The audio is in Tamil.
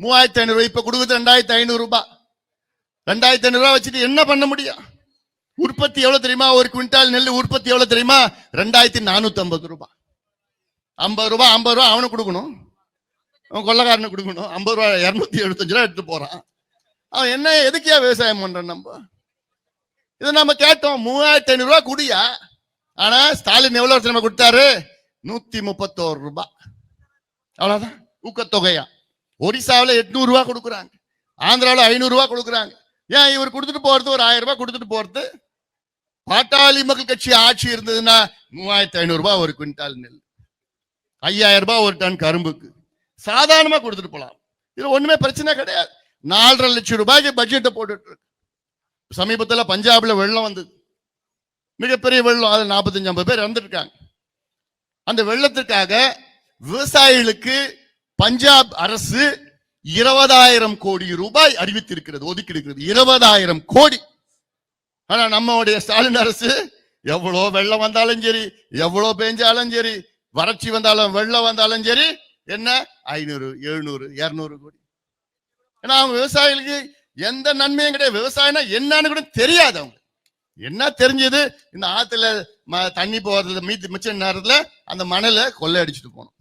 3500 இப்ப கொடுக்குறது 2500 ரூபாய். 2500 ரூபாய் வச்சுட்டு என்ன பண்ண முடியும்? உற்பத்தி எவ்வளவு தெரியுமா? ஒரு குவிண்டால் நெல் உற்பத்தி எவ்வளவு தெரியுமா? 2450 ரூபாய். 50 ரூபாய் அவனுக்கு கொடுக்கணும், கொள்ளக்காரனுக்கு கொடுக்கணும். 50 ரூபாய் 275 ரூபாய் எடுத்து போறான். அவன் என்ன எதுக்கியா விவசாயம் பண்றான்? நம்ம இதை நம்ம கேட்டோம். 3500 ரூபாய் குடியா. ஆனா ஸ்டாலின் எவ்வளவு நம்ம கொடுத்தாரு? 131 ரூபாய். அவ்வளவுதான் ஊக்கத்தொகையா. ஒரிசாவில் 800 ரூபாய் கொடுக்குறாங்க, ஆந்திராவில் 500 ரூபாய் கொடுக்குறாங்க. ஏன் இவர் கொடுத்துட்டு போறது ஒரு 1000 ரூபாய் கொடுத்துட்டு போறது? பாட்டாளி மக்கள் கட்சி ஆட்சி இருந்ததுன்னா 3500 ரூபாய் ஒரு குவிண்டால் நெல், 5000 ரூபாய் ஒரு டன் கரும்புக்கு சாதாரணமா கொடுத்துட்டு போலாம். இதுல ஒண்ணுமே பிரச்சனை கிடையாது. 4.5 லட்சம் ரூபாய்க்கு பட்ஜெட்டை போட்டுட்டு இருக்கு. சமீபத்துல பஞ்சாப்ல வெள்ளம் வந்தது, மிகப்பெரிய வெள்ளம். அது 45-50 பேர் இறந்துருக்காங்க. அந்த வெள்ளத்திற்காக விவசாயிகளுக்கு பஞ்சாப் அரசு 20,000 கோடி ரூபாய் அறிவித்திருக்கிறது, ஒதுக்கி இருக்கிறது. 20,000 கோடி. ஆனா நம்மளுடைய ஸ்டாலின் அரசு எவ்வளோ வெள்ளம் வந்தாலும் சரி, எவ்வளோ பெஞ்சாலும் சரி, வறட்சி வந்தாலும் வெள்ளம் வந்தாலும் சரி, என்ன 500, 700, 200 கோடி. ஏன்னா அவங்க விவசாயிகளுக்கு எந்த நன்மையும் கிடையாது. விவசாயம்னா என்னன்னு கூட தெரியாது. அவங்க என்ன தெரிஞ்சது? இந்த ஆத்துல தண்ணி போறது மிச்ச நேரத்துல அந்த மணலை கொள்ளை அடிச்சுட்டு போகணும்.